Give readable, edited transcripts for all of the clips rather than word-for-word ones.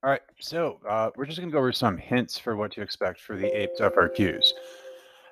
All right, so we're just going to go over some hints for what to expect for the APES FRQs.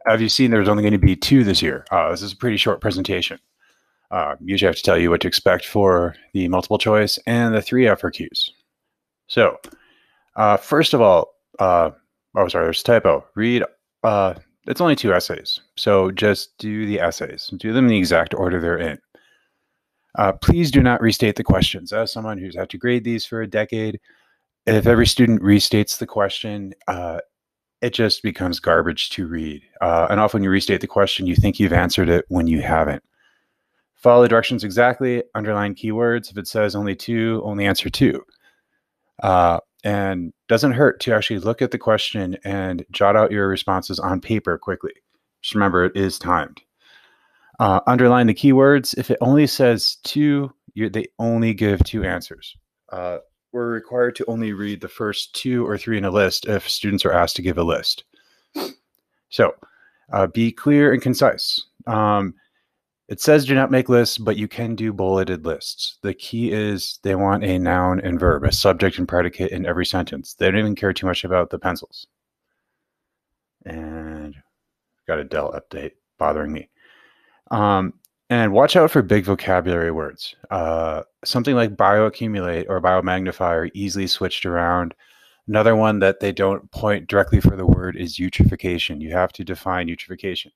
As you've seen, there's only going to be two this year. This is a pretty short presentation. Usually I have to tell you what to expect for the multiple choice and the three FRQs. So first of all, there's a typo. Read, it's only two essays. So just do the essays. Do them in the exact order they're in. Please do not restate the questions. As someone who's had to grade these for a decade, if every student restates the question, it just becomes garbage to read. And often when you restate the question, you think you've answered it when you haven't. Follow the directions exactly, underline keywords. If it says only two, only answer two. And doesn't hurt to actually look at the question and jot out your responses on paper quickly. Just remember, it is timed. Underline the keywords. If it only says two, they only give two answers. We're required to only read the first two or three in a list if students are asked to give a list. So be clear and concise. It says do not make lists, but you can do bulleted lists. The key is they want a noun and verb, a subject and predicate in every sentence. They don't even care too much about the pencils. And got a Dell update bothering me. And watch out for big vocabulary words. Something like bioaccumulate or biomagnify are easily switched around. Another one that they don't point directly for the word is eutrophication. You have to define eutrophication.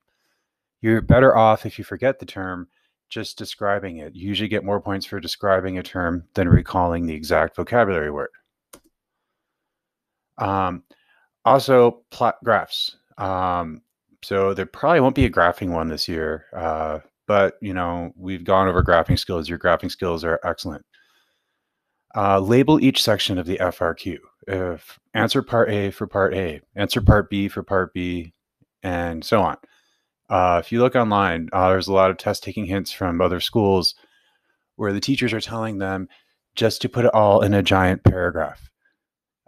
You're better off if you forget the term, just describing it. You usually get more points for describing a term than recalling the exact vocabulary word. Also, plot graphs. So there probably won't be a graphing one this year, but we've gone over graphing skills. Your graphing skills are excellent. Label each section of the FRQ. If answer part A for part A, answer part B for part B, and so on. If you look online, there's a lot of test-taking hints from other schools where the teachers are telling them just to put it all in a giant paragraph.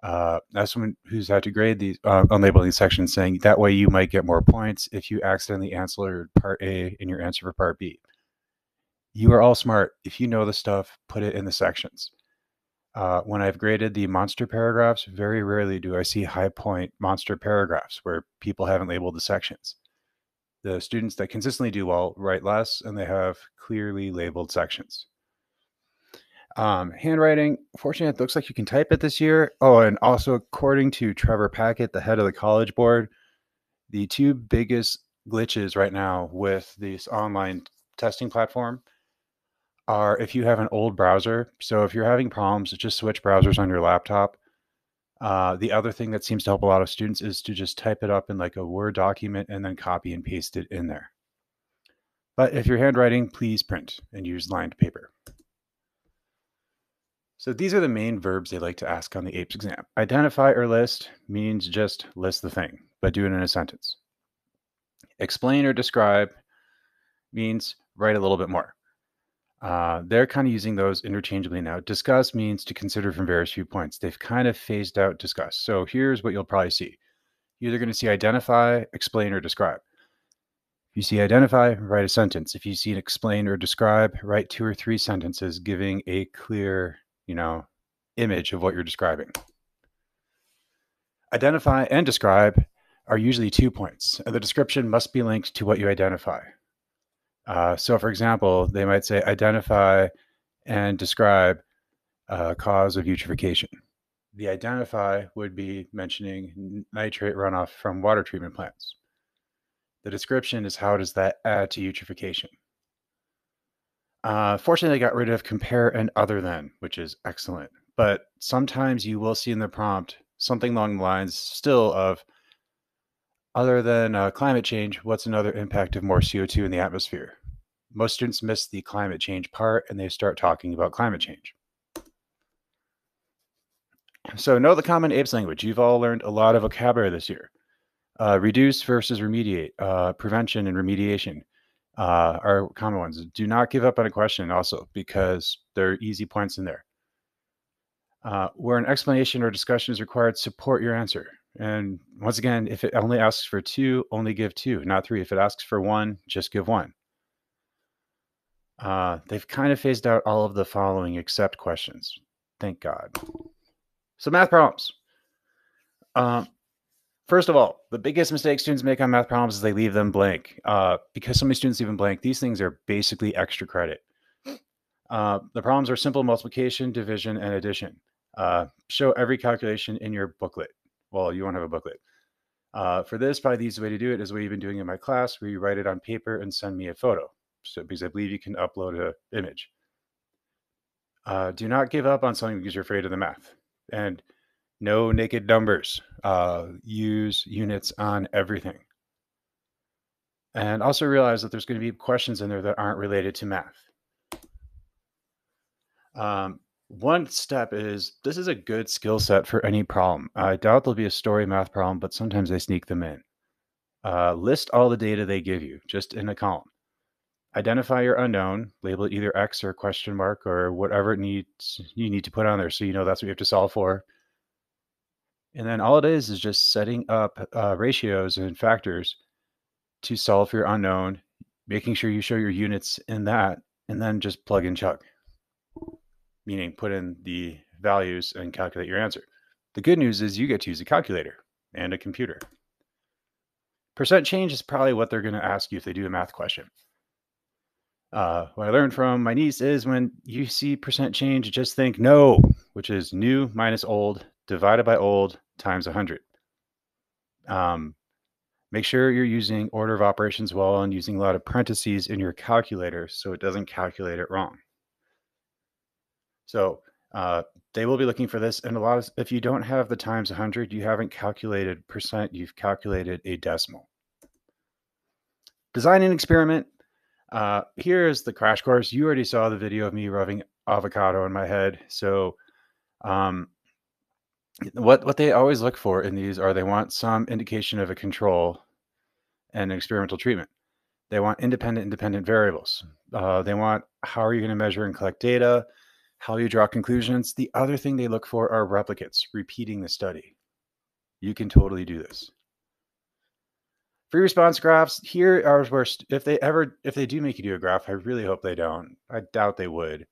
As someone who's had to grade these, unlabel these sections, saying that way you might get more points if you accidentally answered part A in your answer for part B. You are all smart. If you know the stuff, put it in the sections. When I've graded the monster paragraphs, very rarely do I see high point monster paragraphs where people haven't labeled the sections. The students that consistently do well write less, and they have clearly labeled sections. Handwriting, fortunately, it looks like you can type it this year. Oh, and also according to Trevor Packett, the head of the College Board, the two biggest glitches right now with this online testing platform are if you have an old browser. So if you're having problems, just switch browsers on your laptop. The other thing that seems to help a lot of students is to just type it up in like a Word document and then copy and paste it in there. But if you're handwriting, please print and use lined paper. So these are the main verbs they like to ask on the APES exam. Identify or list means just list the thing, but do it in a sentence. Explain or describe means write a little bit more. They're kind of using those interchangeably now. Discuss means to consider from various viewpoints. They've kind of phased out discuss. So here's what you'll probably see. You're either going to see identify, explain, or describe. If you see identify, write a sentence. If you see explain or describe, write 2 or 3 sentences giving a clear, image of what you're describing. Identify and describe are usually 2 points, and the description must be linked to what you identify. So for example, they might say identify and describe cause of eutrophication. The identify would be mentioning nitrate runoff from water treatment plants. The description is how does that add to eutrophication. Fortunately, they got rid of compare and other than, which is excellent. But sometimes you will see in the prompt something along the lines still of other than climate change, what's another impact of more CO2 in the atmosphere? Most students miss the climate change part and they start talking about climate change. So know the common APES language. You've all learned a lot of vocabulary this year. Reduce versus remediate, prevention and remediation are common ones. Do not give up on a question also because there are easy points in there. Where an explanation or discussion is required, support your answer. And once again, if it only asks for 2, only give 2, not 3. If it asks for 1, just give 1. They've kind of phased out all of the following except questions. Thank God. So math problems. Um, First of all, the biggest mistake students make on math problems is they leave them blank. Because so many students leave them blank, these things are basically extra credit. The problems are simple multiplication, division, and addition. Show every calculation in your booklet. Well, you won't have a booklet. For this, probably the easiest way to do it is what you've been doing in my class, where you write it on paper and send me a photo. So, because I believe you can upload an image. Do not give up on something because you're afraid of the math. And no naked numbers. Use units on everything. And also realize that there's going to be questions in there that aren't related to math. One step is this is a good skill set for any problem. I doubt there'll be a story math problem, but sometimes they sneak them in. List all the data they give you just in a column. Identify your unknown, label it either X or question mark or whatever you need to put on there so you know that's what you have to solve for. And then all it is just setting up ratios and factors to solve for your unknown, making sure you show your units in that, and then just plug and chug, meaning put in the values and calculate your answer. The good news is you get to use a calculator and a computer. Percent change is probably what they're going to ask you if they do a math question. What I learned from my niece is when you see percent change, just think no, which is new minus old divided by old times 100. Make sure you're using order of operations well and using a lot of parentheses in your calculator so it doesn't calculate it wrong. So they will be looking for this. And if you don't have the times 100, you haven't calculated percent, you've calculated a decimal. Design an experiment. Here is the crash course. You already saw the video of me rubbing avocado in my head. So what they always look for in these are they want some indication of a control and an experimental treatment. They want independent variables. They want how are you going to measure and collect data, how you draw conclusions. The other thing they look for are replicates, repeating the study. You can totally do this. Free response graphs, here are where if they do make you do a graph, I really hope they don't. I doubt they would.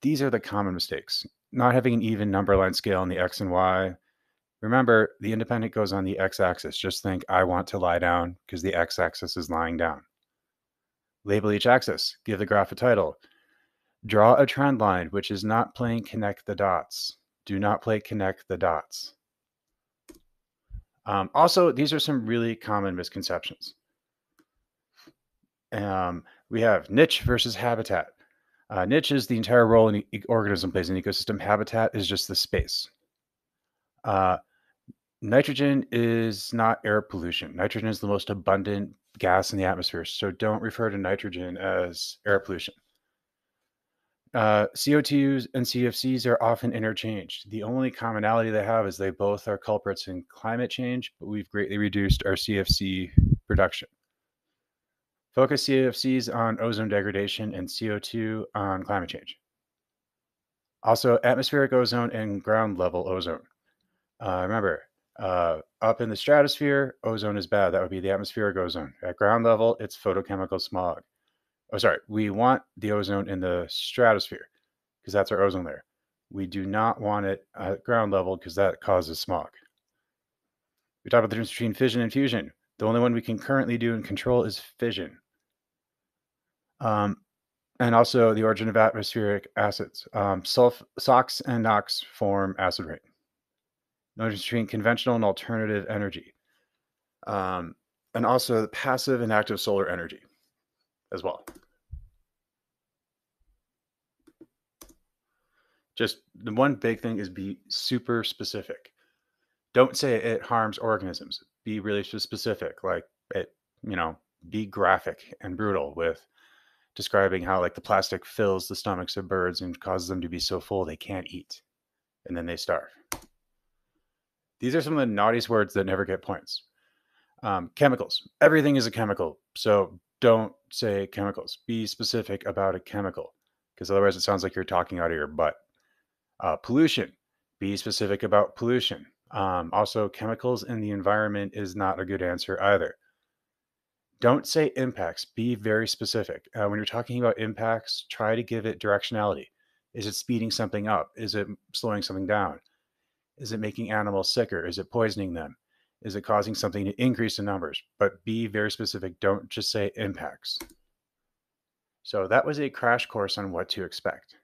These are the common mistakes. Not having an even number line scale on the X and Y. Remember, the independent goes on the X-axis. Just think, I want to lie down because the X-axis is lying down. Label each axis. Give the graph a title. Draw a trend line, which is not playing connect the dots. Do not play connect the dots. Also, these are some really common misconceptions. We have niche versus habitat. Niche is the entire role an organism plays in an ecosystem. Habitat is just the space. Nitrogen is not air pollution. Nitrogen is the most abundant gas in the atmosphere, so don't refer to nitrogen as air pollution. CO2s and CFCs are often interchanged. The only commonality they have is they both are culprits in climate change, but we've greatly reduced our CFC production. Focus CFCs on ozone degradation and CO2 on climate change. Also, atmospheric ozone and ground level ozone. Remember, up in the stratosphere, ozone is bad. That would be the atmospheric ozone. At ground level, it's photochemical smog. Oh, sorry. We want the ozone in the stratosphere because that's our ozone layer. We do not want it at ground level because that causes smog. We talk about the difference between fission and fusion. The only one we can currently do and control is fission. And also the origin of atmospheric acids. SOx and NOx form acid rain. The difference between conventional and alternative energy. And also the passive and active solar energy as well. Just the one big thing is be super specific. Don't say it harms organisms. Be really specific. Like it, be graphic and brutal with describing how like the plastic fills the stomachs of birds and causes them to be so full they can't eat. And then they starve. These are some of the naughtiest words that never get points. Chemicals. Everything is a chemical. So don't say chemicals. Be specific about a chemical because otherwise it sounds like you're talking out of your butt. Pollution. Be specific about pollution. Also, chemicals in the environment is not a good answer either. Don't say impacts. Be very specific. When you're talking about impacts, try to give it directionality. Is it speeding something up? Is it slowing something down? Is it making animals sicker? Is it poisoning them? Is it causing something to increase in numbers? But be very specific. Don't just say impacts. So that was a crash course on what to expect.